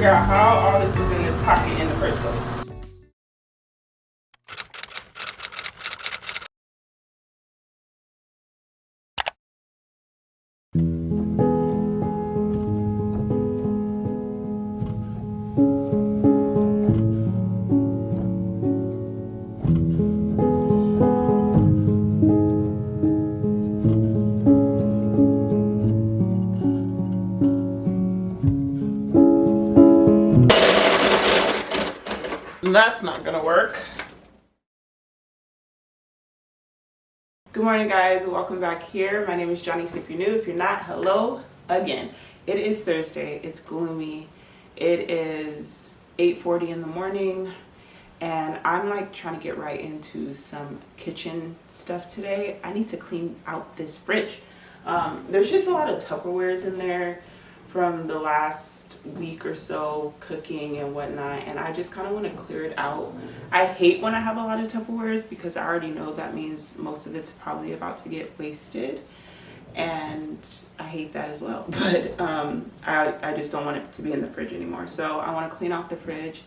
figure out how all this was in this pocket in the first place. That's not gonna work. Good morning, guys. Welcome back here. My name is Johnny. If you're new, if you're not, hello again. It is Thursday. It's gloomy. It is 8:40 in the morning, and I'm like trying to get right into some kitchen stuff today. I need to clean out this fridge. There's just a lot of Tupperwares in there from the last week or so cooking and whatnot, and I just kind of want to clear it out. I hate when I have a lot of Tupperwares because I already know that means most of it's probably about to get wasted, and I hate that as well. But I just don't want it to be in the fridge anymore, so I want to clean out the fridge.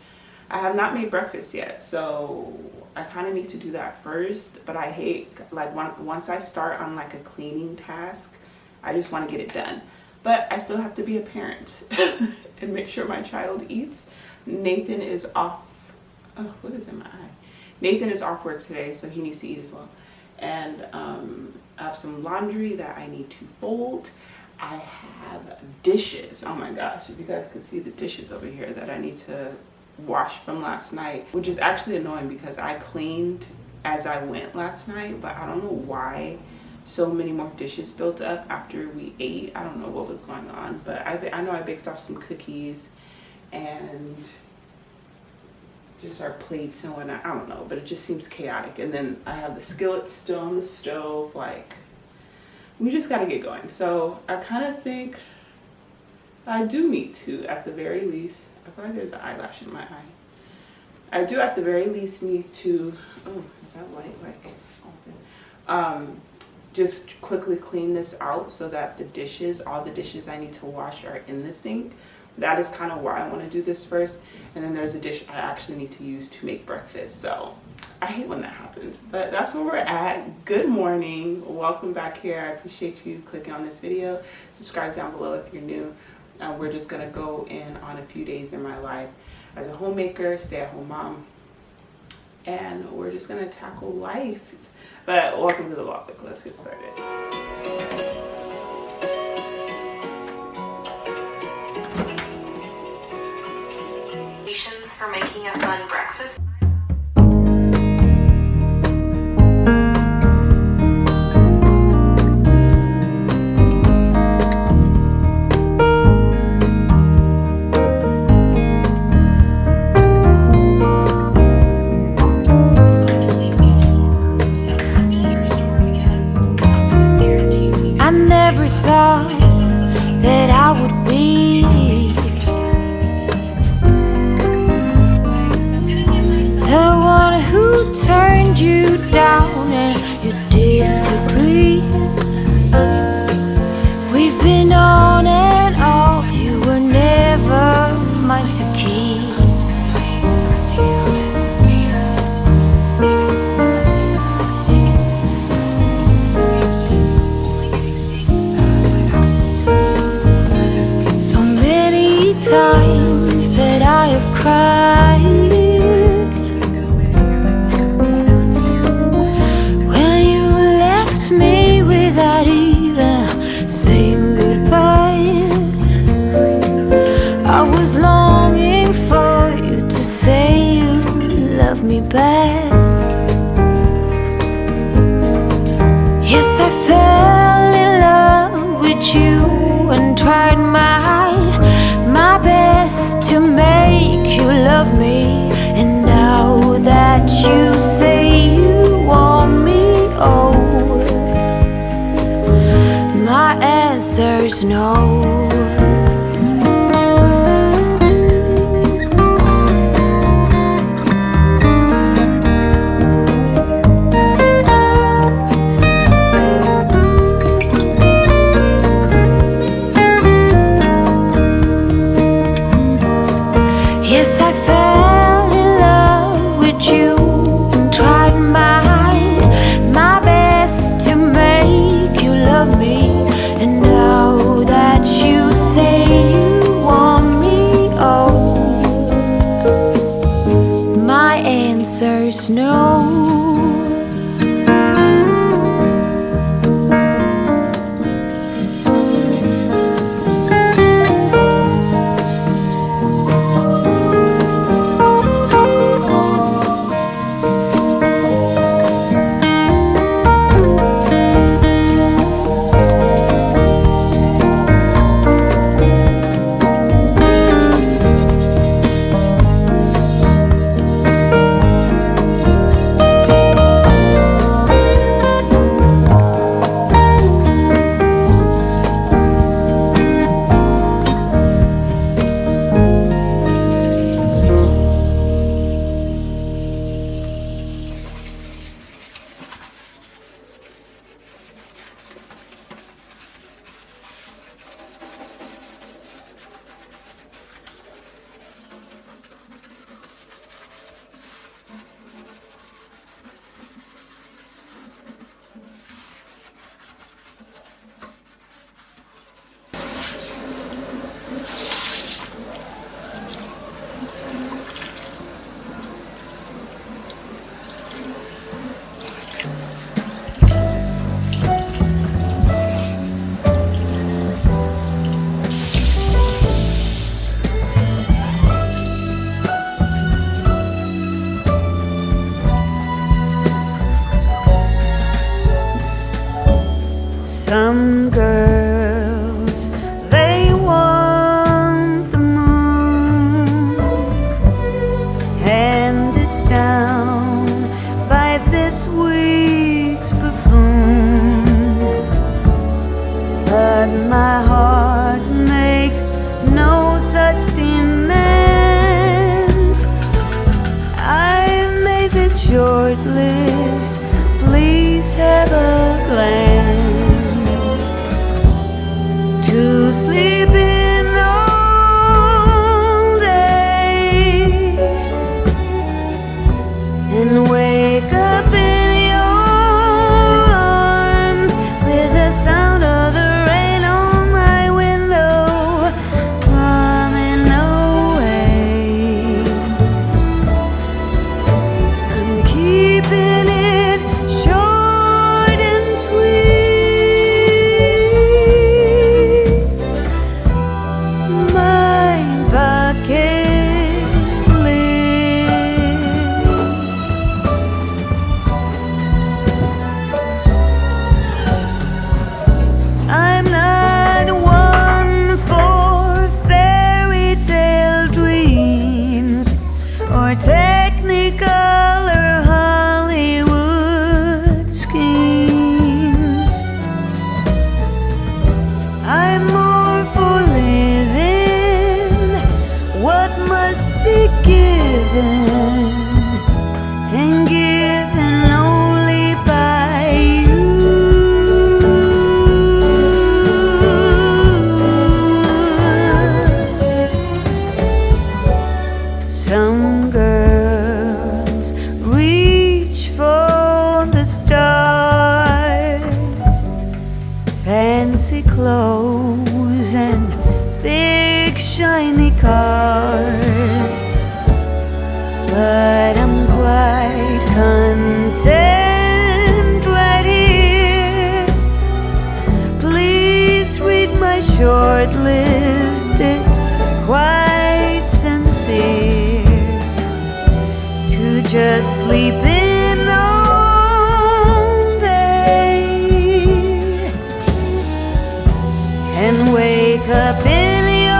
I have not made breakfast yet, so I kind of need to do that first. But I hate, like, once I start on like a cleaning task, I just want to get it done. But I still have to be a parent and make sure my child eats. Nathan is off. Oh, what is in my eye? Nathan is off work today, so he needs to eat as well. And I have some laundry that I need to fold. I have dishes. Oh my gosh, if you guys could see the dishes over here that I need to wash from last night, which is actually annoying because I cleaned as I went last night, but I don't know why so many more dishes built up after we ate. I don't know what was going on, but I know I baked off some cookies and just our plates and whatnot. I don't know, but it just seems chaotic. And then I have the skillet still on the stove. Like, we just got to get going. So I kind of think I do need to, at the very least, I feel like there's an eyelash in my eye. I do at the very least need to, oh, is that light like, okay. Just quickly clean this out so that the dishes, all the dishes I need to wash are in the sink. That is kind of why I want to do this first. And then there's a dish I actually need to use to make breakfast. So I hate when that happens, but that's where we're at. Good morning. Welcome back here. I appreciate you clicking on this video. Subscribe down below if you're new. We're just going to go in on a few days in my life as a homemaker, stay-at-home mom. And we're just going to tackle life. But welcome to the vlog. Let's get started. For making a fun breakfast. I never thought that I would be the one who turned you down and you disagree. We've been on and off, you were never mine to keep. So many times that I have cried when you left me without even saying goodbye. I was longing for you to say you love me back. Yes, I fell in love with you and tried my best to make you love me. And now that you say you want me, oh, my answer is no. given and given only by you. Some girls reach for the stars, fancy clothes and big shiny cars, but I'm quite content right here. Please read my short list, it's quite sincere to just sleep in all day and wake up in your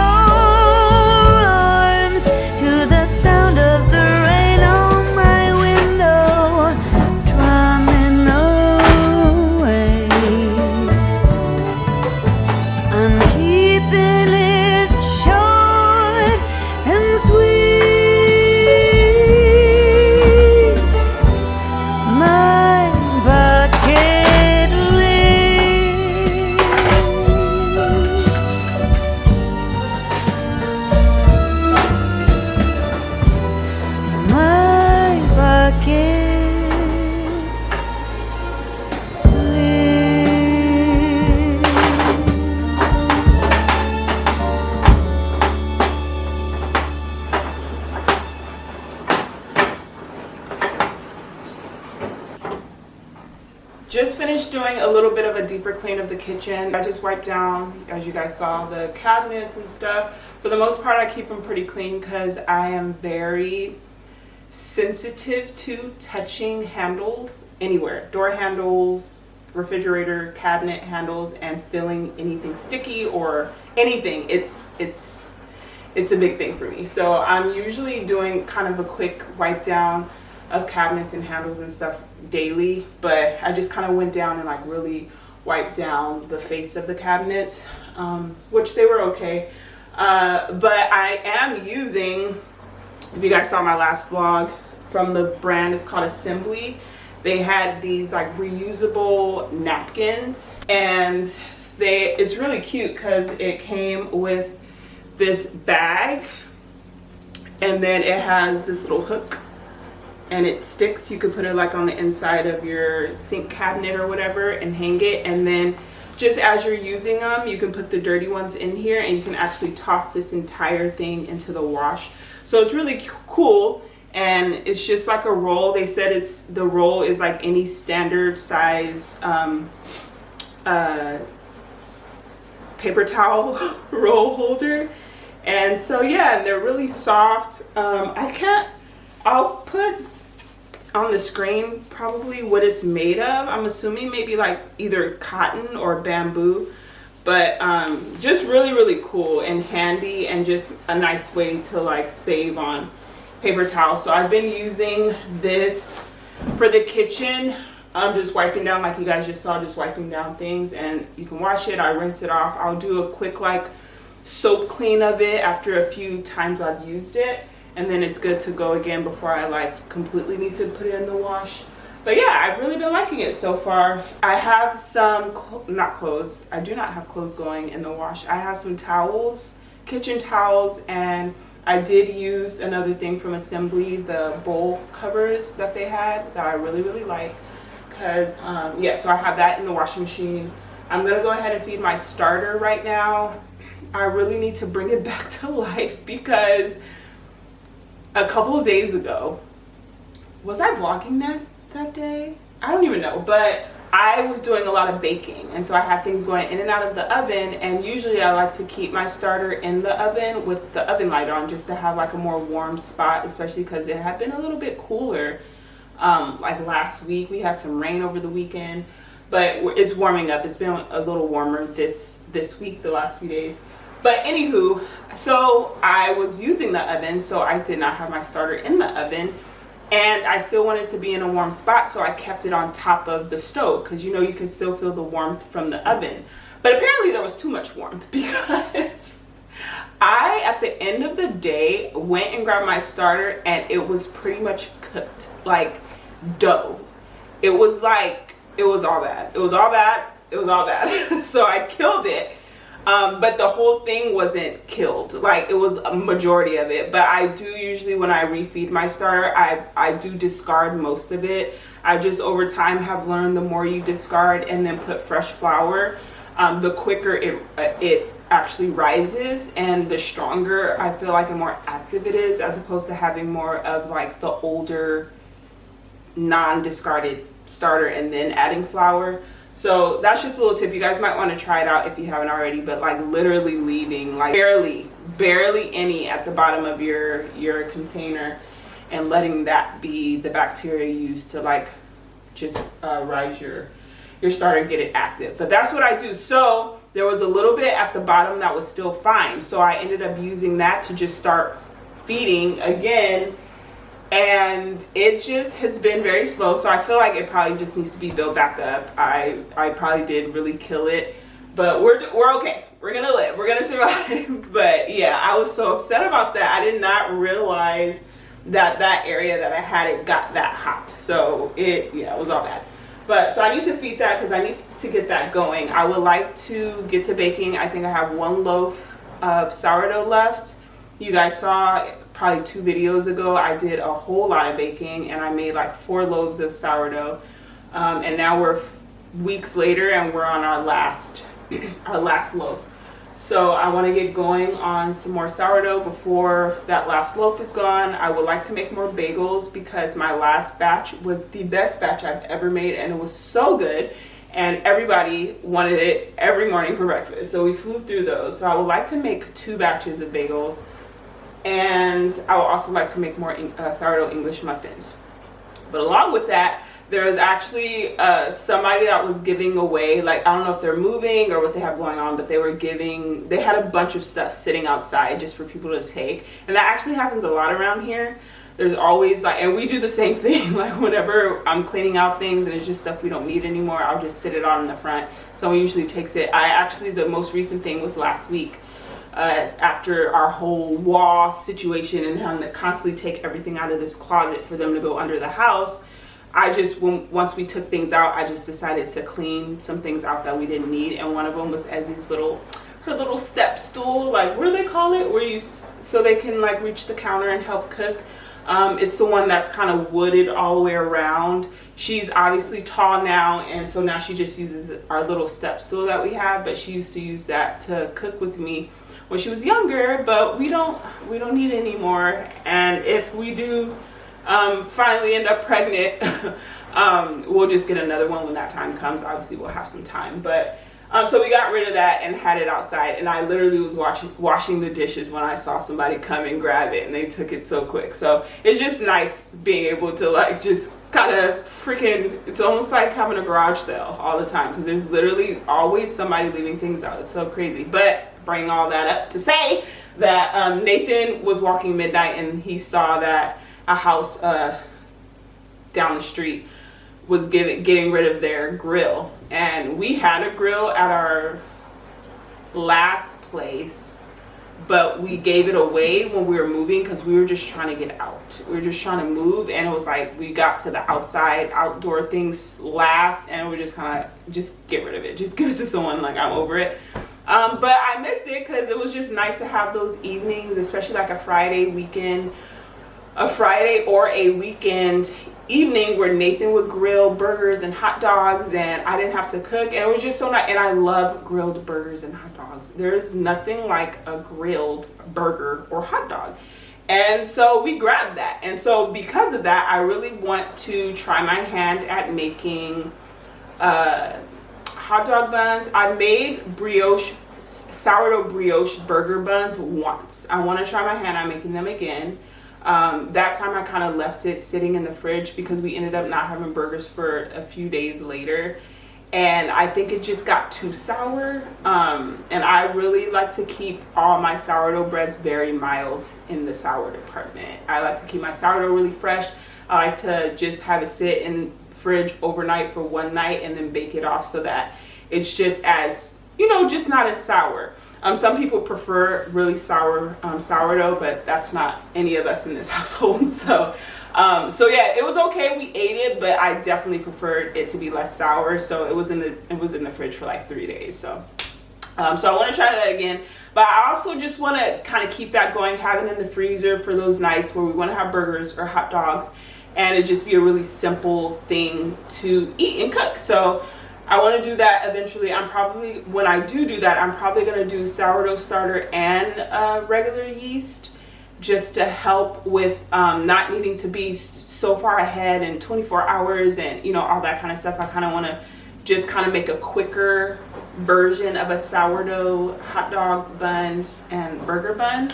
arms to the sound of the rain on my window drumming away. I'm keeping it short and sweet, my bucket list. My bucket list. Just finished doing a little bit of a deeper clean of the kitchen. I just wiped down, as you guys saw, the cabinets and stuff. For the most part, I keep them pretty clean because I am very sensitive to touching handles anywhere. Door handles, refrigerator, cabinet handles, and feeling anything sticky or anything. It's a big thing for me. So I'm usually doing kind of a quick wipe down of cabinets and handles and stuff daily, but I just kind of went down and like really wiped down the face of the cabinets, which they were okay. But I am using, if you guys saw my last vlog, from the brand, it's called Assembly. They had these like reusable napkins, and it's really cute because it came with this bag, and then it has this little hook and it sticks. You could put it like on the inside of your sink cabinet or whatever and hang it, and then just as you're using them, you can put the dirty ones in here and you can actually toss this entire thing into the wash. So it's really cool, and it's just like a roll. They said the roll is like any standard size paper towel roll holder. And so yeah, they're really soft. I'll put on the screen probably what it's made of. I'm assuming maybe like either cotton or bamboo, but just really cool and handy, and just a nice way to like save on paper towels. So I've been using this for the kitchen. I'm just wiping down, like you guys just saw, just wiping down things, and you can wash it. I rinse it off. I'll do a quick like soap clean of it after a few times I've used it, and then it's good to go again before I like completely need to put it in the wash. But yeah, I've really been liking it so far. I have some not clothes. I do not have clothes going in the wash. I have some towels, kitchen towels, and I did use another thing from Assembly, the bowl covers that they had that I really like. Because yeah, so I have that in the washing machine. I'm gonna go ahead and feed my starter right now. I really need to bring it back to life because a couple of days ago, was I vlogging that day? I don't even know, but I was doing a lot of baking, and so I had things going in and out of the oven, and usually I like to keep my starter in the oven with the oven light on just to have like a more warm spot, especially because it had been a little bit cooler. Like last week we had some rain over the weekend, but it's warming up. It's been a little warmer this week, the last few days. But anywho, so I was using the oven, so I did not have my starter in the oven, and I still wanted to be in a warm spot, so I kept it on top of the stove, because you know you can still feel the warmth from the oven. But apparently there was too much warmth, because at at the end of the day, went and grabbed my starter, and it was pretty much cooked, like dough. It was like, it was all bad. It was all bad. It was all bad. So I killed it. But the whole thing wasn't killed. Like, it was a majority of it. But I do usually, when I refeed my starter, I do discard most of it. I just over time have learned the more you discard and then put fresh flour, the quicker it actually rises, and the stronger I feel like and more active it is, as opposed to having more of like the older non-discarded starter and then adding flour. So that's just a little tip. You guys might want to try it out if you haven't already, but like literally leaving like barely any at the bottom of your container, and letting that be the bacteria used to like just rise your starter and get it active. But that's what I do. So there was a little bit at the bottom that was still fine, so I ended up using that to just start feeding again, and it just has been very slow. So I feel like it probably just needs to be built back up. I probably did really kill it, but we're okay. We're gonna live, we're gonna survive. But yeah, I was so upset about that. I did not realize that area that I had it got that hot. So it was all bad. But so I need to feed that because I need to get that going. I would like to get to baking. I think I have 1 loaf of sourdough left. You guys saw probably 2 videos ago, I did a whole lot of baking, and I made like 4 loaves of sourdough. And now we're weeks later, and we're on our last loaf. So I want to get going on some more sourdough before that last loaf is gone. I would like to make more bagels because my last batch was the best batch I've ever made, and it was so good, and everybody wanted it every morning for breakfast. So we flew through those. So I would like to make 2 batches of bagels, and I would also like to make more sourdough English muffins. But along with that, there was actually somebody that was giving away, like, I don't know if they're moving or what they have going on, but they had a bunch of stuff sitting outside just for people to take. And that actually happens a lot around here. There's always like, and we do the same thing, like whenever I'm cleaning out things and it's just stuff we don't need anymore, I'll just sit it on in the front. Someone usually takes it. The most recent thing was last week. After our whole wall situation and having to constantly take everything out of this closet for them to go under the house, once we took things out, I just decided to clean some things out that we didn't need. And one of them was Ezzy's her little step stool, like, what do they call it, so they can like reach the counter and help cook. It's the one that's kind of wooded all the way around. She's obviously tall now, and so now she just uses our little step stool that we have, but she used to use that to cook with me when she was younger, but we don't need it anymore. And if we do finally end up pregnant, we'll just get another one when that time comes. Obviously we'll have some time, but so we got rid of that and had it outside, and I literally was washing the dishes when I saw somebody come and grab it, and they took it so quick. So it's just nice being able to like just kind of it's almost like having a garage sale all the time, because there's literally always somebody leaving things out. It's so crazy. But bring all that up to say that Nathan was walking midnight, and he saw that a house down the street was getting rid of their grill. And we had a grill at our last place, but we gave it away when we were moving because we were just trying to get out. We were just trying to move, and it was like we got to the outdoor things last, and we're just kind of just get rid of it. Just give it to someone, like, I'm over it. But I missed it because it was just nice to have those evenings, especially like a Friday or a weekend evening where Nathan would grill burgers and hot dogs, and I didn't have to cook, and it was just so nice. And I love grilled burgers and hot dogs. There is nothing like a grilled burger or hot dog. And so we grabbed that, and so because of that, I really want to try my hand at making hot dog buns. I made sourdough brioche burger buns once. I want to try my hand at making them again. That time I kind of left it sitting in the fridge because we ended up not having burgers for a few days later, and I think it just got too sour. And I really like to keep all my sourdough breads very mild in the sour department. I like to keep my sourdough really fresh. I like to just have it sit in fridge overnight for one night and then bake it off so that it's just as, just not as sour. Some people prefer really sour sourdough, but that's not any of us in this household. So yeah, it was okay. We ate it, but I definitely preferred it to be less sour. So it was in the fridge for like 3 days. So I want to try that again. But I also just want to kind of keep that going, have it in the freezer for those nights where we want to have burgers or hot dogs, and it just be a really simple thing to eat and cook. So I want to do that eventually. When I do that, I'm probably going to do sourdough starter and regular yeast, just to help with not needing to be so far ahead in 24 hours and, you know, all that kind of stuff. I kind of want to just kind of make a quicker version of a sourdough hot dog buns and burger bun.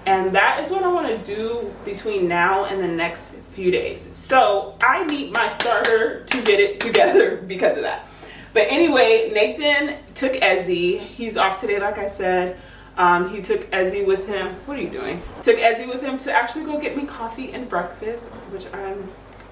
And that is what I want to do between now and the next few days. So I need my starter to get it together because of that. But anyway, Nathan took Ezzy. He's off today, like I said. He took Ezzy with him. What are you doing? Took Ezzy with him to actually go get me coffee and breakfast, which I'm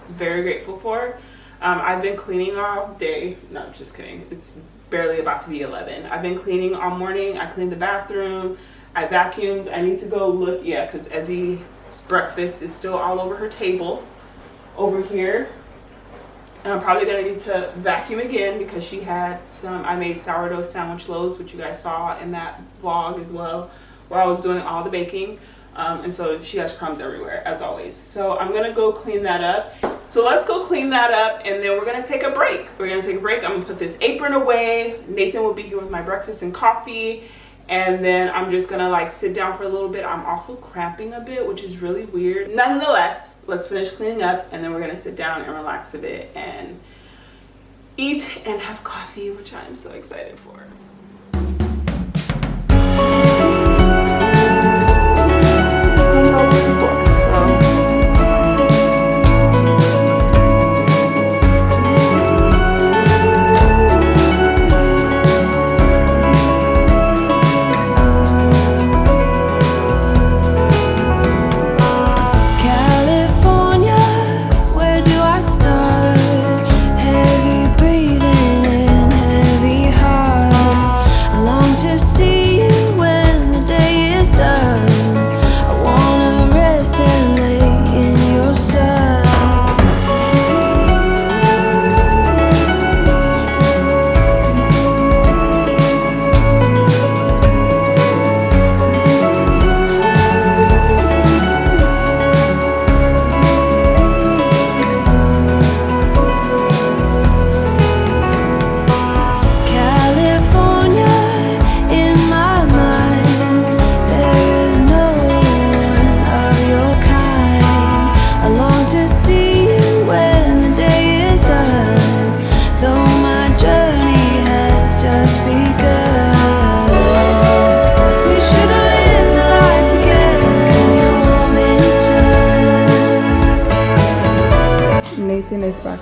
very grateful for. I've been cleaning all day. No, just kidding. It's barely about to be 11. I've been cleaning all morning. I cleaned the bathroom. I vacuumed. I need to go look. Yeah, because Ezzy's breakfast is still all over her table over here. And I'm probably going to need to vacuum again because she had I made sourdough sandwich loaves, which you guys saw in that vlog as well, where I was doing all the baking. And so she has crumbs everywhere, as always. So I'm going to go clean that up. So let's go clean that up, and then we're going to take a break. I'm going to put this apron away. Nathan will be here with my breakfast and coffee. And then I'm just going to like sit down for a little bit. I'm also cramping a bit, which is really weird. Nonetheless, let's finish cleaning up, and then we're going to sit down and relax a bit and eat and have coffee, which I'm so excited for.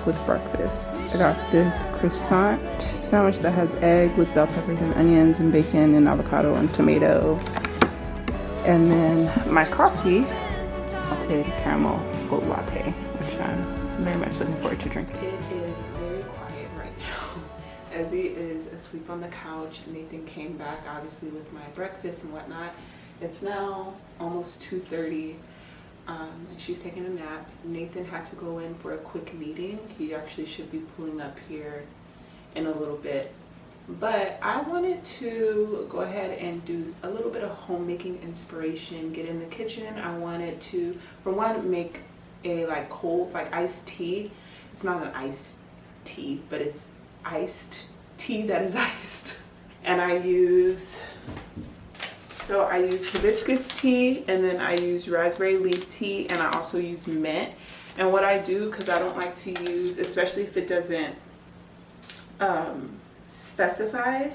With breakfast, I got this croissant sandwich that has egg with bell peppers and onions and bacon and avocado and tomato, and then my coffee, latte caramel gold latte, which I'm very much looking forward to drinking. It is very quiet right now. Ezzy is asleep on the couch. Nathan came back obviously with my breakfast and whatnot. It's now almost 2:30. She's taking a nap. Nathan had to go in for a quick meeting. He actually should be pulling up here in a little bit. But I wanted to go ahead and do a little bit of homemaking inspiration, get in the kitchen. I wanted to, for one, make a like cold, like iced tea. It's not an iced tea, but it's iced tea that is iced. And I use hibiscus tea, and then I use raspberry leaf tea, and I also use mint. And what I do, because I don't like to use, especially if it doesn't specify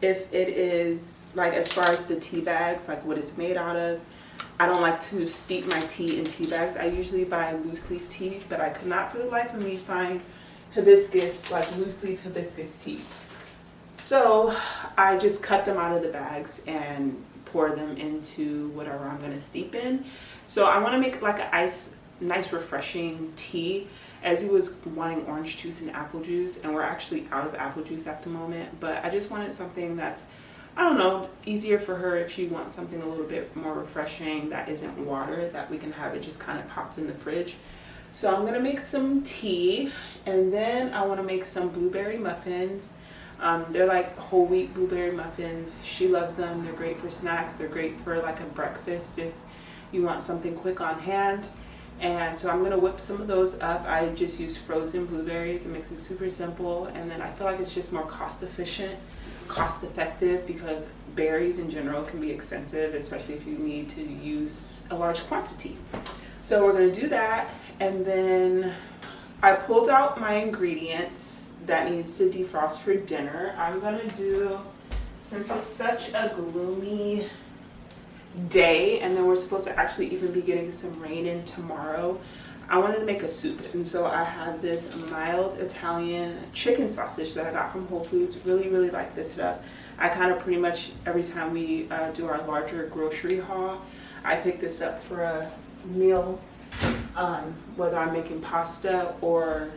if it is like as far as the tea bags, like what it's made out of, I don't like to steep my tea in tea bags. I usually buy loose leaf tea, but I could not for the life of me find hibiscus, like loose leaf hibiscus tea. So I just cut them out of the bags and pour them into whatever I'm going to steep in. So I want to make like a nice refreshing tea, as he was wanting orange juice and apple juice, and we're actually out of apple juice at the moment. But I just wanted something that's I don't know, easier for her if she wants something a little bit more refreshing that isn't water, that we can have it just kind of popped in the fridge. So I'm gonna make some tea, and then I want to make some blueberry muffins. They're like whole wheat blueberry muffins. She loves them. They're great for snacks. They're great for like a breakfast if you want something quick on hand. And so I'm gonna whip some of those up. I just use frozen blueberries. It makes it super simple, and then I feel like it's just more cost effective, because berries in general can be expensive, especially if you need to use a large quantity. So we're gonna do that, and then I pulled out my ingredients that needs to defrost for dinner. I'm gonna do, since it's such a gloomy day, and then we're supposed to actually even be getting some rain in tomorrow, I wanted to make a soup. And so I have this mild Italian chicken sausage that I got from Whole Foods. Really like this stuff. I kind of pretty much, every time we do our larger grocery haul, I pick this up for a meal, whether I'm making pasta or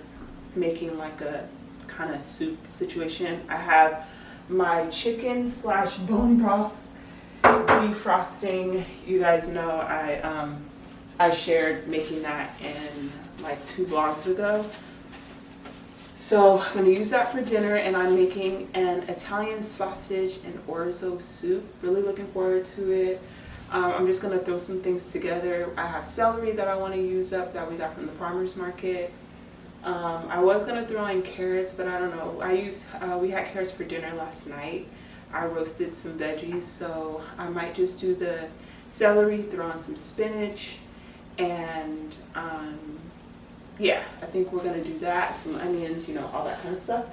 making like a kind of soup situation. I have my chicken / bone broth defrosting. You guys know I shared making that in like 2 vlogs ago. So I'm gonna use that for dinner, and I'm making an Italian sausage and orzo soup. Really looking forward to it. I'm just gonna throw some things together. I have celery that I want to use up that we got from the farmer's market. I was gonna throw in carrots, but I don't know. We had carrots for dinner last night. I roasted some veggies, so I might just do the celery, throw in some spinach, and yeah, I think we're gonna do that. Some onions, you know, all that kind of stuff.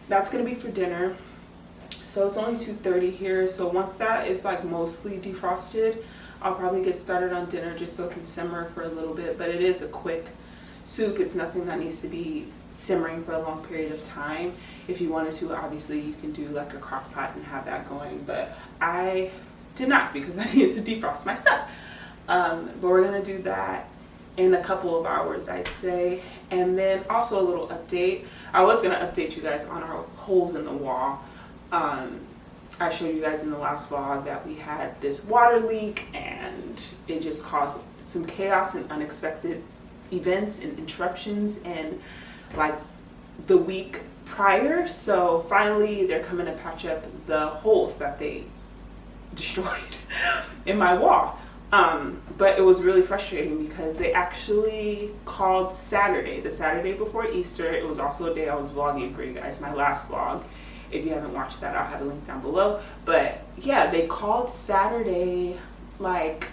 That's gonna be for dinner. So it's only 2:30 here, so once that is like mostly defrosted, I'll probably get started on dinner just so it can simmer for a little bit. But it is a quick soup. It's nothing that needs to be simmering for a long period of time. If you wanted to, obviously you can do like a crock pot and have that going, but I did not, because I needed to defrost my stuff. But we're gonna do that in a couple of hours, I'd say. And then also a little update. I was gonna update you guys on our holes in the wall. I showed you guys in the last vlog that we had this water leak, and it just caused some chaos and unexpected events and interruptions and like the week prior. So finally they're coming to patch up the holes that they destroyed in my wall. But it was really frustrating because they actually called Saturday, the Saturday before Easter. It was also a day I was vlogging for you guys, my last vlog. If you haven't watched that, I'll have a link down below. But yeah, they called Saturday like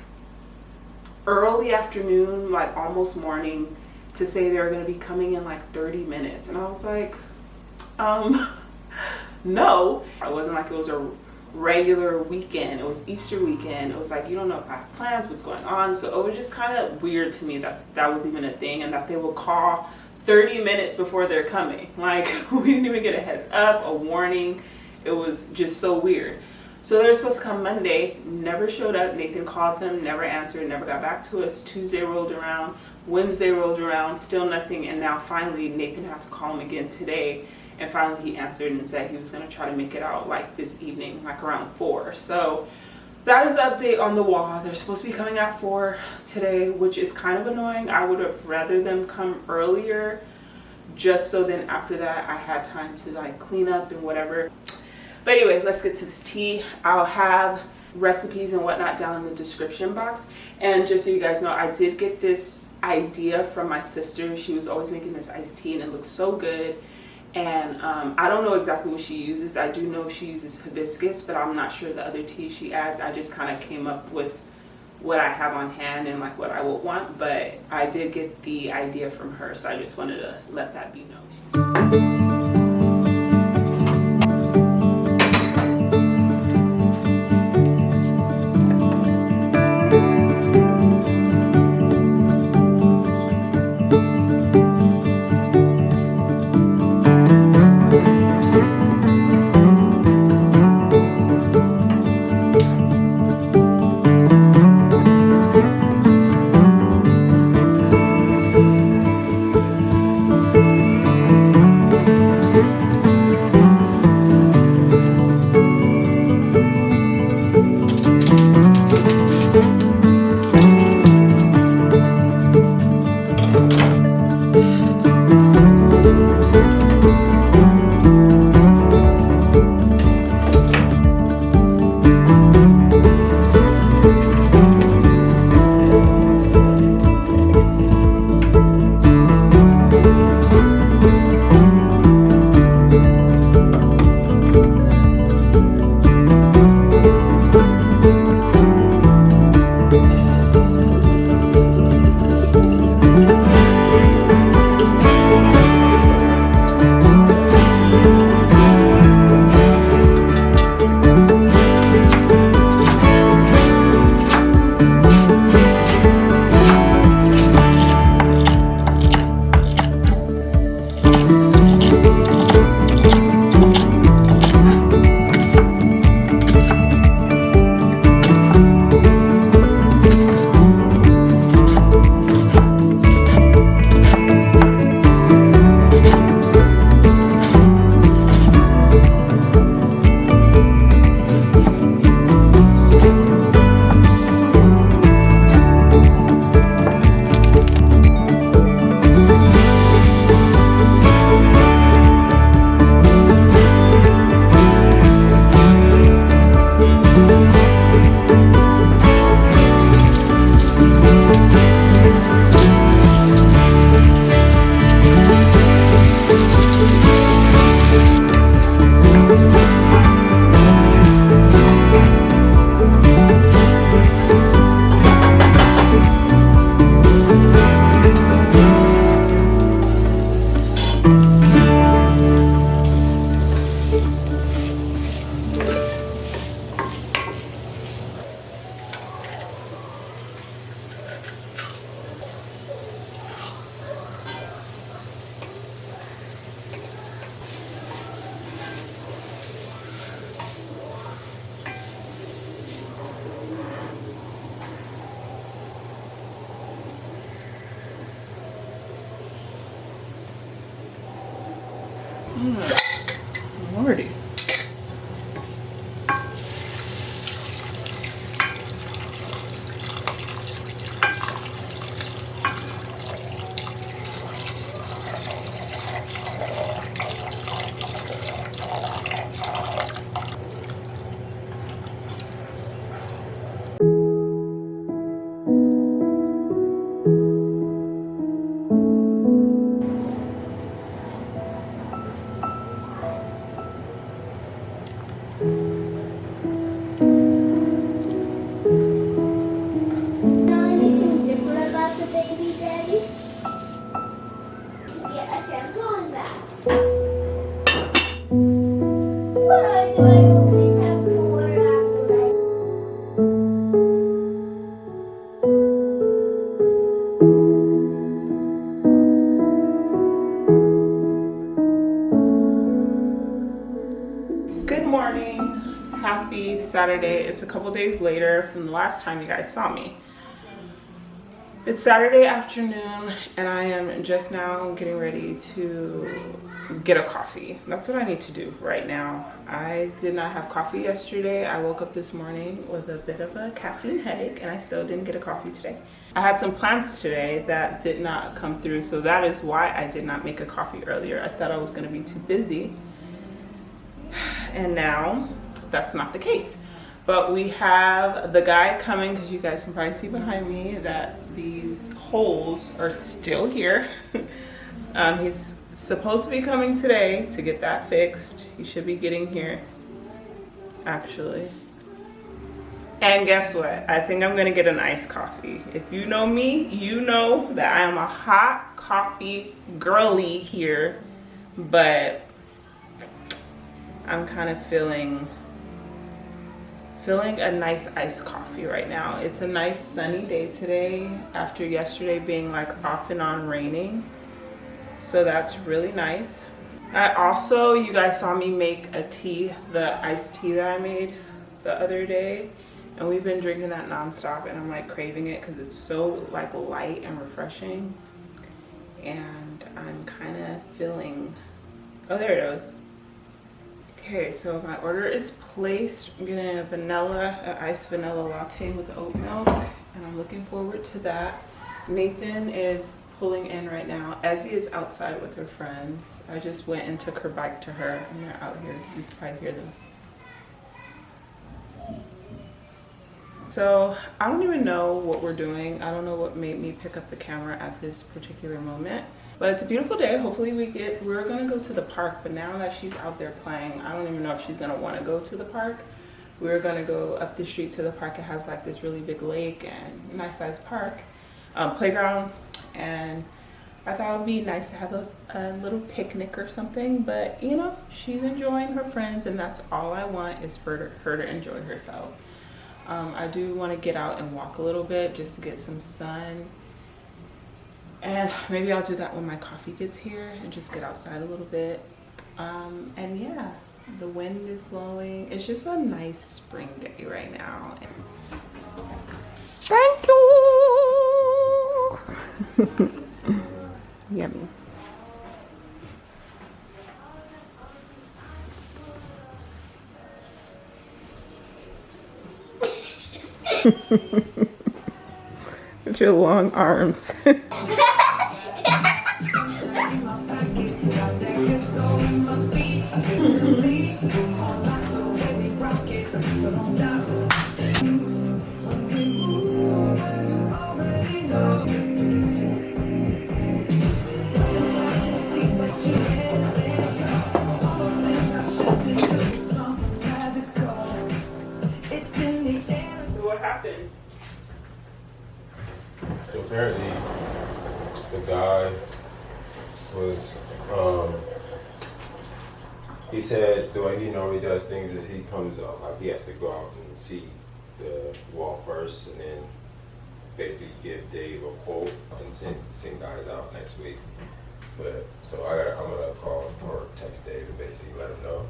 early afternoon, like almost morning, to say they were going to be coming in like 30 minutes. And I was like, no. It wasn't like it was a regular weekend. It was Easter weekend. It was like, you don't know if I have plans, what's going on. So it was just kind of weird to me that that was even a thing, and that they would call 30 minutes before they're coming. Like, we didn't even get a heads up, a warning. It was just so weird. So they were supposed to come Monday, never showed up. Nathan called them, never answered, never got back to us. Tuesday rolled around, Wednesday rolled around, still nothing. And now finally Nathan had to call him again today, and finally he answered and said he was going to try to make it out like this evening, like around 4. So that is the update on the wall. They're supposed to be coming at 4 today, which is kind of annoying. I would have rather them come earlier, just so then after that I had time to like clean up and whatever. But anyway, let's get to this tea. I'll have recipes and whatnot down in the description box. And just so you guys know, I did get this idea from my sister. She was always making this iced tea and it looks so good. And I don't know exactly what she uses. I do know she uses hibiscus, but I'm not sure the other tea she adds. I just kind of came up with what I have on hand and like what I would want. But I did get the idea from her, so I just wanted to let that be known. Lordy. Good morning, happy Saturday. It's a couple days later from the last time you guys saw me. It's Saturday afternoon and I am just now getting ready to get a coffee. That's what I need to do right now. I did not have coffee yesterday. I woke up this morning with a bit of a caffeine headache and I still didn't get a coffee today. I had some plans today that did not come through, so that is why I did not make a coffee earlier. I thought I was going to be too busy. And now that's not the case. But we have the guy coming, because you guys can probably see behind me that these holes are still here. He's supposed to be coming today to get that fixed. He should be getting here actually. And guess what? I think I'm gonna get an iced coffee. If you know me, you know that I am a hot coffee girly here, but I'm kind of feeling a nice iced coffee right now. It's a nice sunny day today after yesterday being like off and on raining. So that's really nice. I also, you guys saw me make a tea, the iced tea that I made the other day. And we've been drinking that nonstop and I'm like craving it because it's so like light and refreshing. And I'm kind of feeling, oh there it is. Okay, so my order is placed. I'm getting an iced vanilla latte with oat milk, and I'm looking forward to that. Nathan is pulling in right now. Ezzy is outside with her friends. I just went and took her bike to her, and they're out here. You can probably hear them. So I don't even know what we're doing. I don't know what made me pick up the camera at this particular moment. But it's a beautiful day. Hopefully we're gonna go to the park, but now that she's out there playing, I don't even know if she's gonna wanna go to the park. We're gonna go up the street to the park. It has like this really big lake and nice sized park, playground. And I thought it would be nice to have a little picnic or something, but you know, she's enjoying her friends and that's all I want is for her to enjoy herself. I do wanna get out and walk a little bit just to get some sun. And maybe I'll do that when my coffee gets here and just get outside a little bit. And yeah, the wind is blowing. It's just a nice spring day right now. Thank you. Yummy. With your long arms. So what happened? So apparently, the guy was, he said the way he normally does things is he comes up, like he has to go out and see the wall first and then basically give Dave a quote and send guys out next week. But, so I'm gonna call or text Dave and basically let him know.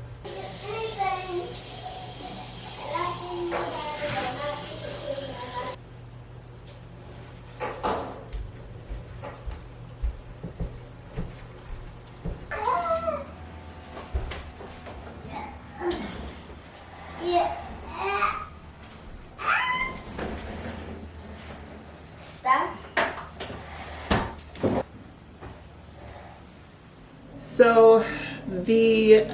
So the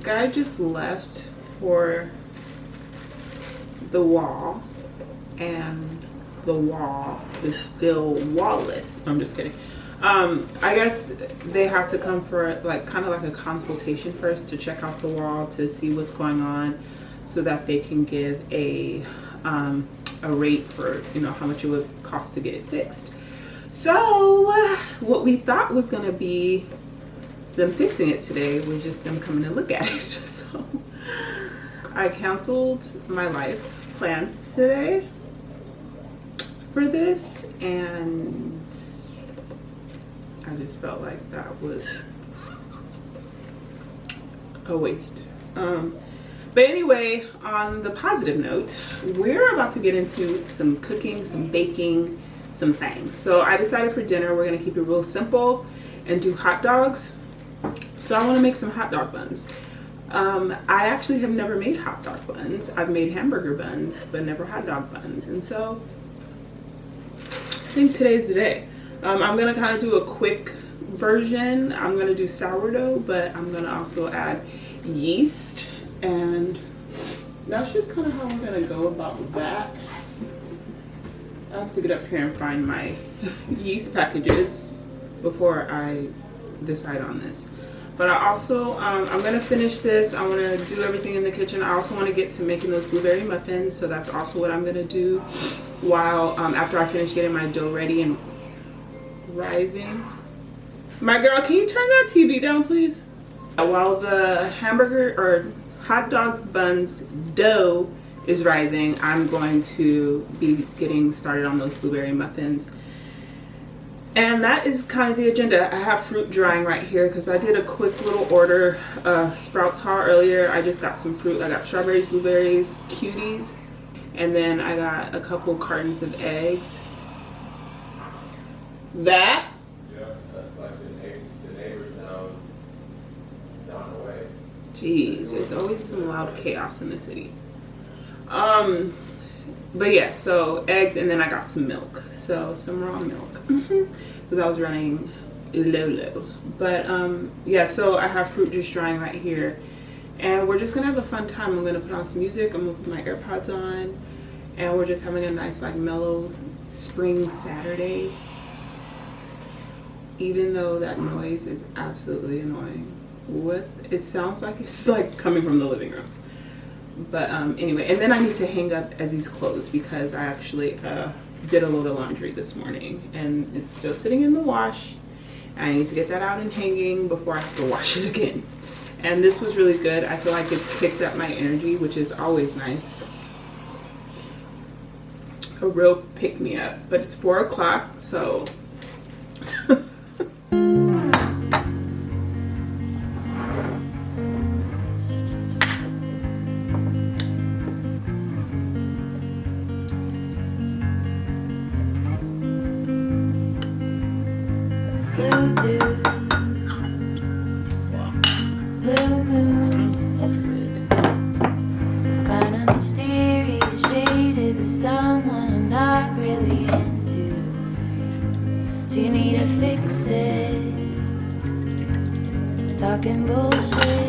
guy just left for the wall, and the wall is still wallless. I'm just kidding. I guess they have to come for like kind of like a consultation first to check out the wall to see what's going on, so that they can give a rate for, you know, how much it would cost to get it fixed. So what we thought was gonna be them fixing it today was just them coming to look at it. So I canceled my life plans today for this, and I just felt like that was a waste. But anyway, on the positive note, we're about to get into some cooking, some baking, some things. So I decided for dinner we're gonna keep it real simple and do hot dogs. So I want to make some hot dog buns. I actually have never made hot dog buns. I've made hamburger buns, but never hot dog buns. And so I think today's the day. I'm gonna kind of do a quick version. I'm gonna do sourdough, but I'm gonna also add yeast, and that's just kind of how I'm gonna go about that. I have to get up here and find my yeast packages before I decide on this. But I also I'm gonna finish this. I want to do everything in the kitchen. I also want to get to making those blueberry muffins, so that's also what I'm gonna do while after I finish getting my dough ready and rising. My girl, can you turn that TV down, please? While the hamburger or hot dog buns dough is rising, I'm going to be getting started on those blueberry muffins. And that is kind of the agenda. I have fruit drying right here because I did a quick little order Sprouts haul earlier. I just got some fruit. I got strawberries, blueberries, cuties, and then I got a couple cartons of eggs. That? Yeah, that's like the neighbors down the way. Jeez, there's always some loud chaos in the city. But yeah, so eggs, and then I got some milk. So some raw milk. Because I was running low. But yeah, so I have fruit just drying right here. And we're just gonna have a fun time. I'm gonna put on some music. I'm gonna put my AirPods on. And we're just having a nice like mellow spring Saturday. Even though that noise is absolutely annoying. What? It sounds like it's like coming from the living room. But anyway, and then I need to hang up Ezzy's clothes because I actually did a load of laundry this morning and it's still sitting in the wash. I need to get that out and hanging before I have to wash it again. And this was really good. I feel like it's picked up my energy, which is always nice. A real pick-me-up. But it's 4 o'clock, so Blue dew, blue moon, kinda mysterious, shaded with someone I'm not really into. Do you need to fix it? Talking bullshit.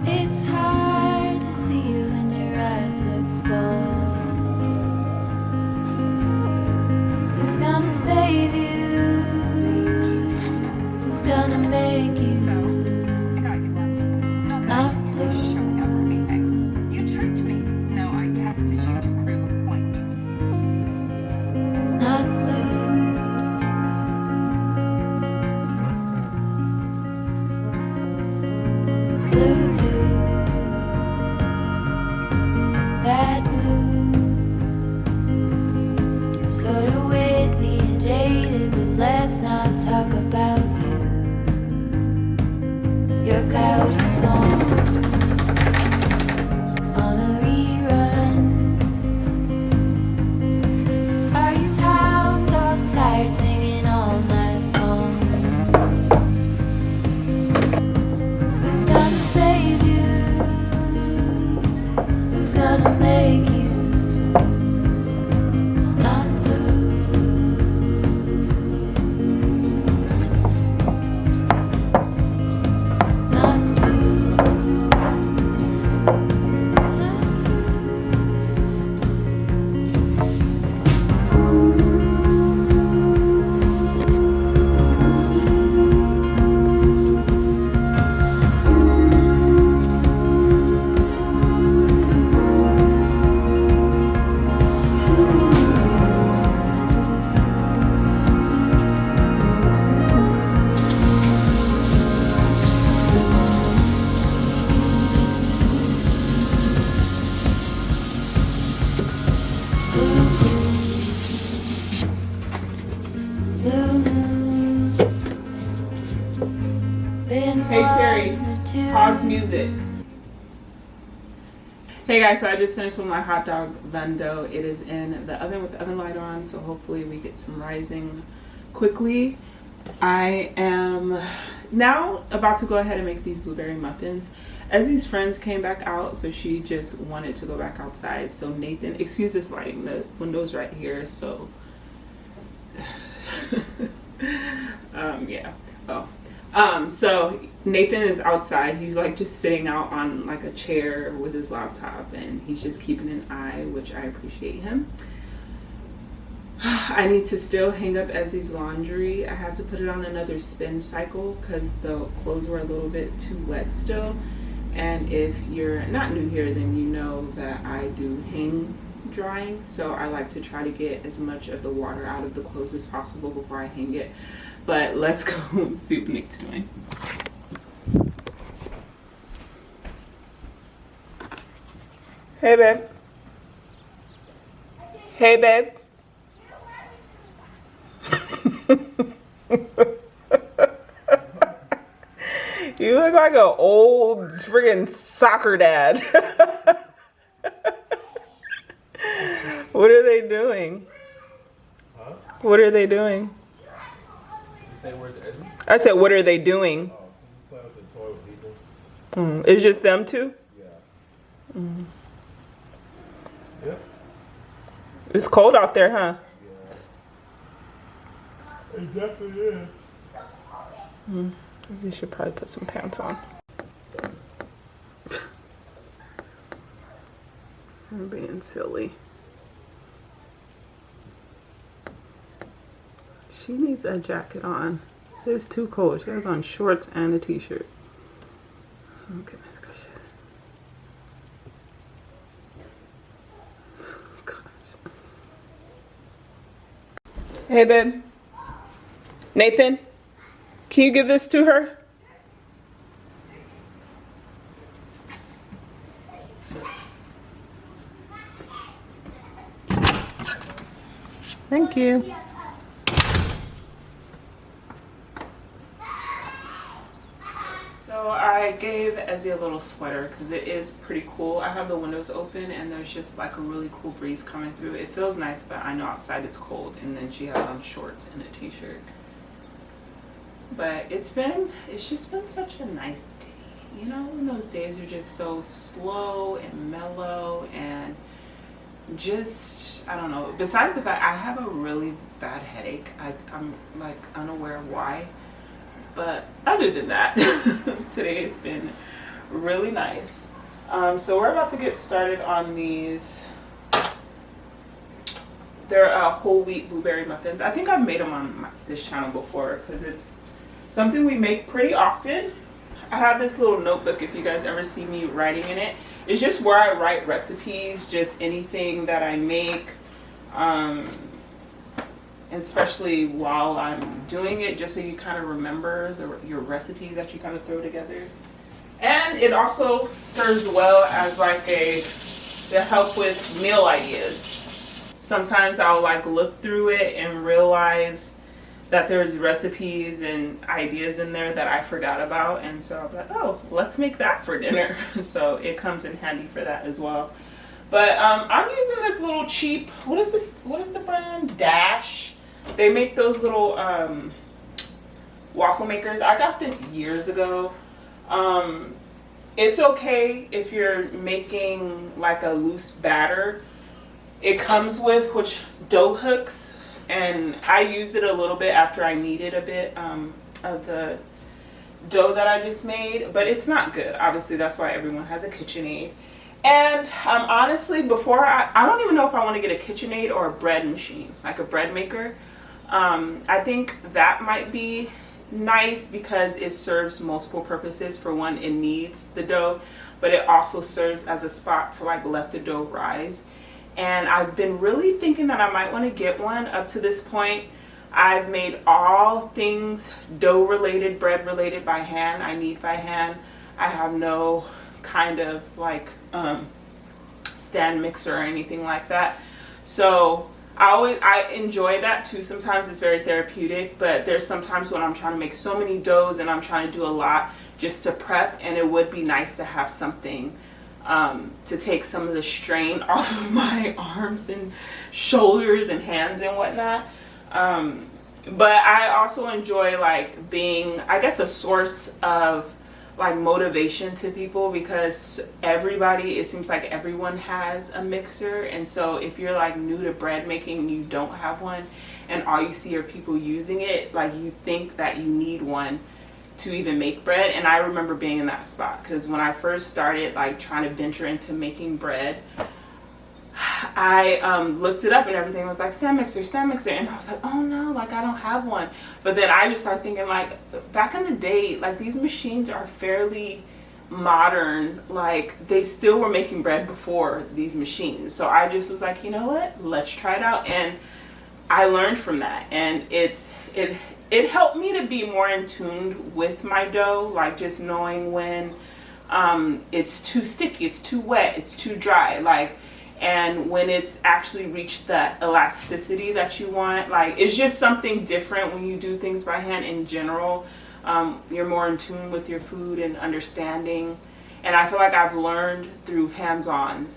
It's hard to see you when your eyes look dull. Who's gonna save you? Who's gonna make you not blue? You tricked me. No, I tested you to prove a point. Not blue. Blue dew, bad mood, sort of witty and jaded, but let's not talk about you. Your coyote song on a rerun. Are you hound dog tired singing all night long? Who's gonna save you? Who's gonna make you not blue? Pause music. Hey guys, so I just finished with my hot dog bun dough. It is in the oven with the oven light on, so hopefully we get some rising quickly. I am now about to go ahead and make these blueberry muffins. Ezzy's friends came back out, so she just wanted to go back outside. So Nathan, excuse this lighting, the window's right here, so yeah. So Nathan is outside. He's like just sitting out on like a chair with his laptop, and he's just keeping an eye, which I appreciate him. I need to still hang up Ezzy's laundry. I had to put it on another spin cycle because the clothes were a little bit too wet still. And if you're not new here, then you know that I do hang drying, so I like to try to get as much of the water out of the clothes as possible before I hang it. But let's go see what Nick's doing. Hey babe. Hey babe. You look like an old friggin' soccer dad. What are they doing? Huh? What are they doing? You say where's Ezzy? I said, what are they doing? Oh, he's playing with the toy with people. It's just them two? Yeah. Yep. It's cold out there, huh? Yeah. It definitely is. You should probably put some pants on. I'm being silly. She needs a jacket on. It's too cold. She has on shorts and a t-shirt. Oh, goodness gracious. Oh, gosh. Hey, babe. Nathan, can you give this to her? Thank you. So I gave Ezzy a little sweater because it is pretty cool. I have the windows open and there's just like a really cool breeze coming through. It feels nice, but I know outside it's cold. And then she has on shorts and a t-shirt. But it's just been such a nice day. You know, when those days are just so slow and mellow and just, I don't know. Besides the fact I have a really bad headache. I'm like unaware why. But other than that, today it's been really nice. So we're about to get started on these. They're whole wheat blueberry muffins. I think I've made them on this channel before because it's something we make pretty often. I have this little notebook if you guys ever see me writing in it. It's just where I write recipes, just anything that I make. Especially while I'm doing it, just so you kind of remember your recipes that you kind of throw together. And it also serves well as like to help with meal ideas. Sometimes I'll like look through it and realize that there's recipes and ideas in there that I forgot about, and so I'm like, oh, let's make that for dinner. So it comes in handy for that as well. But I'm using this little cheap, what is the brand? Dash. They make those little waffle makers. I got this years ago. It's okay if you're making like a loose batter. It comes with dough hooks, and I used it a little bit after I kneaded a bit of the dough that I just made, but it's not good. Obviously, that's why everyone has a KitchenAid. And honestly, before I don't even know if I want to get a KitchenAid or a bread machine, like a bread maker. I think that might be nice because it serves multiple purposes. For one, it kneads the dough, but it also serves as a spot to like let the dough rise. And I've been really thinking that I might want to get one. Up to this point, I've made all things dough related, bread related by hand. I knead by hand. I have no kind of like stand mixer or anything like that. So I enjoy that too. Sometimes it's very therapeutic, but there's sometimes when I'm trying to make so many doughs and I'm trying to do a lot, just to prep, and it would be nice to have something to take some of the strain off of my arms and shoulders and hands and whatnot. But I also enjoy like being, I guess, a source of like motivation to people, because it seems like everyone has a mixer. And so if you're like new to bread making and you don't have one, and all you see are people using it, like you think that you need one to even make bread. And I remember being in that spot, because when I first started like trying to venture into making bread, I looked it up and everything was like stand mixer, and I was like, oh no, like I don't have one. But then I just started thinking, like, back in the day, like these machines are fairly modern, like they still were making bread before these machines. So I just was like, you know what, let's try it out. And I learned from that, and it helped me to be more in tune with my dough, like just knowing when it's too sticky, it's too wet, it's too dry, like, and when it's actually reached that elasticity that you want. Like, it's just something different when you do things by hand in general. You're more in tune with your food and understanding. And I feel like I've learned through hands-on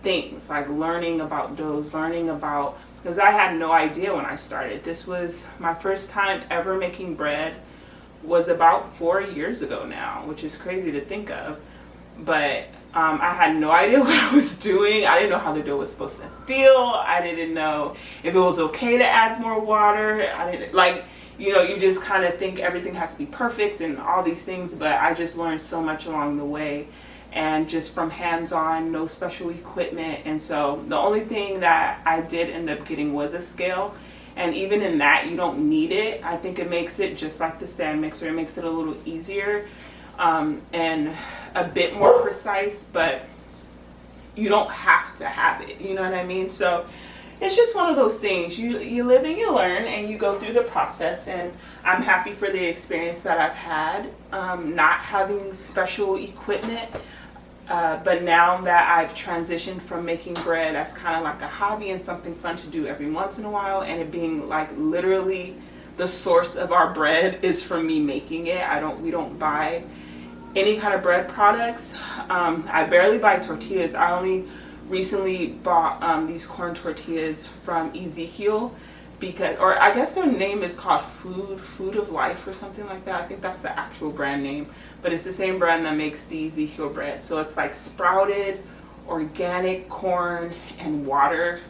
things, like learning about doughs, because I had no idea when I started. This was my first time ever making bread, was about 4 years ago now, which is crazy to think of. But I had no idea what I was doing. I didn't know how the dough was supposed to feel. I didn't know if it was okay to add more water. I didn't, like, you know, you just kind of think everything has to be perfect and all these things. But I just learned so much along the way, and just from hands-on, no special equipment. And so the only thing that I did end up getting was a scale. And even in that, you don't need it. I think it makes it just like the stand mixer. It makes it a little easier and a bit more precise, but you don't have to have it, you know what I mean? So it's just one of those things. You live and you learn, and you go through the process. And I'm happy for the experience that I've had, not having special equipment. But now that I've transitioned from making bread as kind of like a hobby and something fun to do every once in a while, and it being like literally the source of our bread is from me making it. We don't buy any kind of bread products. I barely buy tortillas. I only recently bought these corn tortillas from Ezekiel, because, or I guess their name is called Food of Life or something like that. I think that's the actual brand name, but it's the same brand that makes the Ezekiel bread. So it's like sprouted organic corn and water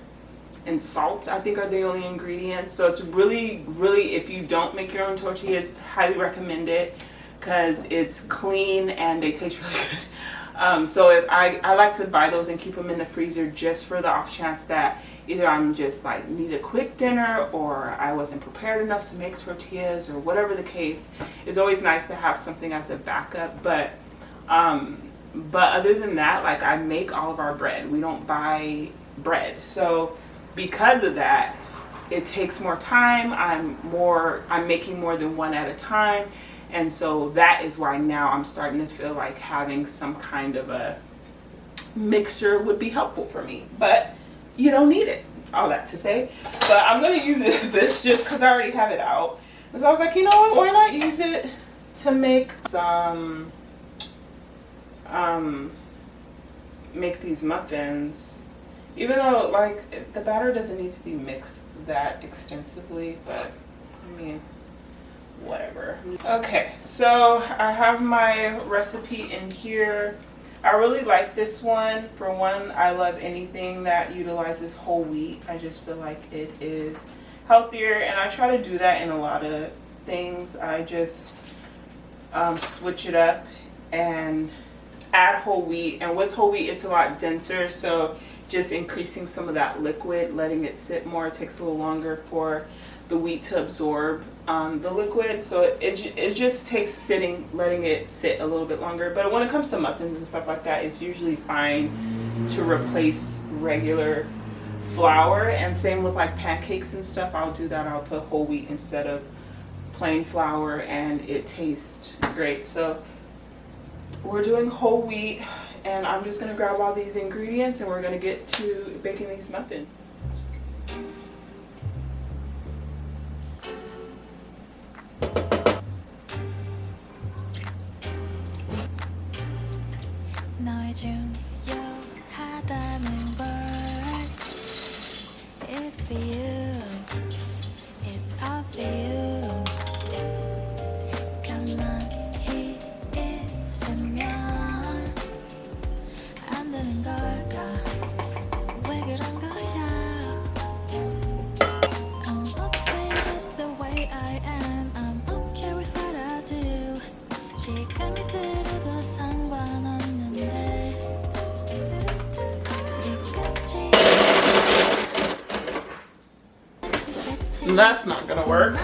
and salt, I think, are the only ingredients. So it's really, really, if you don't make your own tortillas, highly recommend it, because it's clean and they taste really good. So if I like to buy those and keep them in the freezer, just for the off chance that either I'm just like need a quick dinner, or I wasn't prepared enough to make tortillas, or whatever the case. It's always nice to have something as a backup. But other than that, like, I make all of our bread. We don't buy bread. So because of that, it takes more time. I'm making more than one at a time. And so that is why now I'm starting to feel like having some kind of a mixer would be helpful for me. But you don't need it, all that to say. But I'm going to use this just because I already have it out. And so I was like, you know what, why not use it to make some, make these muffins. Even though, like, the batter doesn't need to be mixed that extensively, but I mean, whatever. Okay, so I have my recipe in here. I really like this one. For one, I love anything that utilizes whole wheat. I just feel like it is healthier, and I try to do that in a lot of things. I just switch it up and add whole wheat, and with whole wheat it's a lot denser, so just increasing some of that liquid, letting it sit more. It takes a little longer for the wheat to absorb the liquid, so it just takes letting it sit a little bit longer. But when it comes to muffins and stuff like that, it's usually fine to replace regular flour. And same with like pancakes and stuff, I'll do that. I'll put whole wheat instead of plain flour, and it tastes great. So we're doing whole wheat, and I'm just gonna grab all these ingredients and we're gonna get to baking these muffins. rhyming words. It's for you, it's all for you. 가만히 있으면 안 되는 걸까? 왜 그런 거야? I'm okay just the way I am. I'm okay with what I do. 지금이 들어도 상관없는데 끝이 That's not gonna work.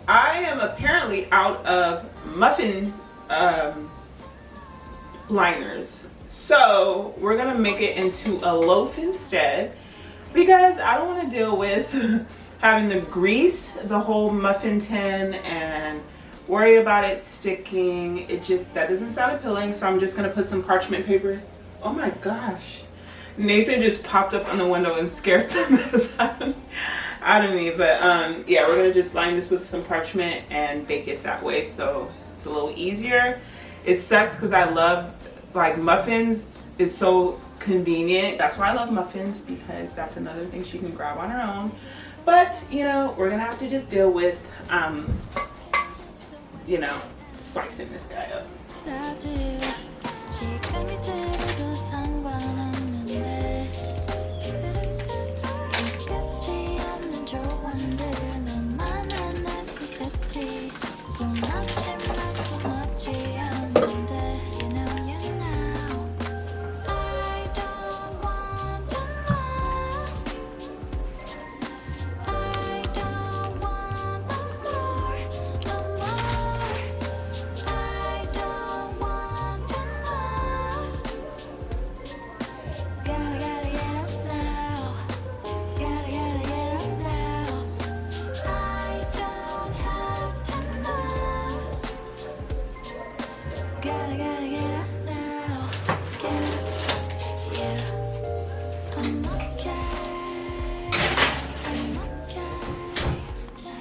I am apparently out of muffin liners, so we're gonna make it into a loaf instead because I don't want to deal with having to grease the whole muffin tin and worry about it sticking. That doesn't sound appealing, so I'm just gonna put some parchment paper. Oh my gosh, Nathan just popped up on the window and scared the mess out of me. But yeah, we're gonna just line this with some parchment and bake it that way, so it's a little easier. It sucks because I love, like, muffins is so convenient. That's why I love muffins, because that's another thing she can grab on her own. But you know, we're gonna have to just deal with you know, slicing this guy up.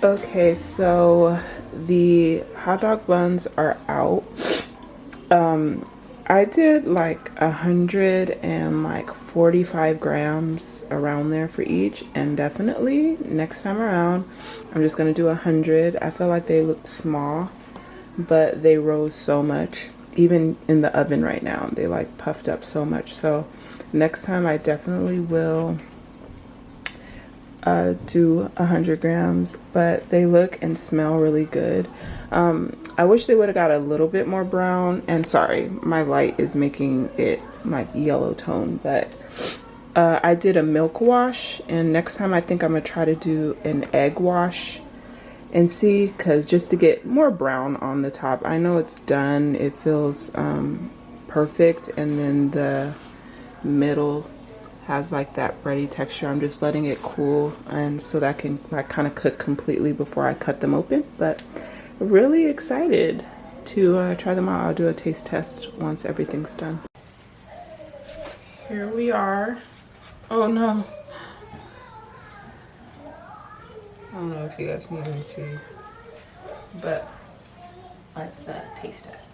Okay, so the hot dog buns are out. I did like 145 grams around there for each, and definitely next time around I'm just gonna do 100. I feel like they looked small, but they rose so much. Even in the oven right now, they like puffed up so much. So next time I definitely will do 100 grams, but they look and smell really good. I wish they would have got a little bit more brown, and sorry, my light is making it like yellow tone, but I did a milk wash, and next time I think I'm gonna try to do an egg wash and see, because just to get more brown on the top. I know it's done, it feels perfect, and then the middle has like that bready texture. I'm just letting it cool, and so that can like kind of cook completely before I cut them open. But really excited to try them out. I'll do a taste test once everything's done. Here we are. Oh no, I don't know if you guys can even see, but let's taste test.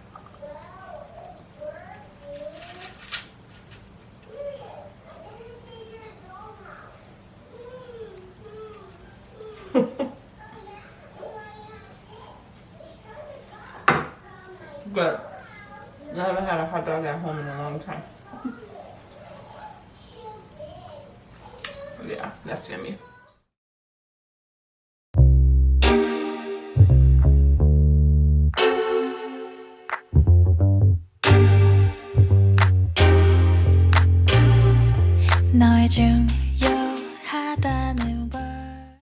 Good. I haven't had a hot dog at home in a long time. Yeah, that's yummy.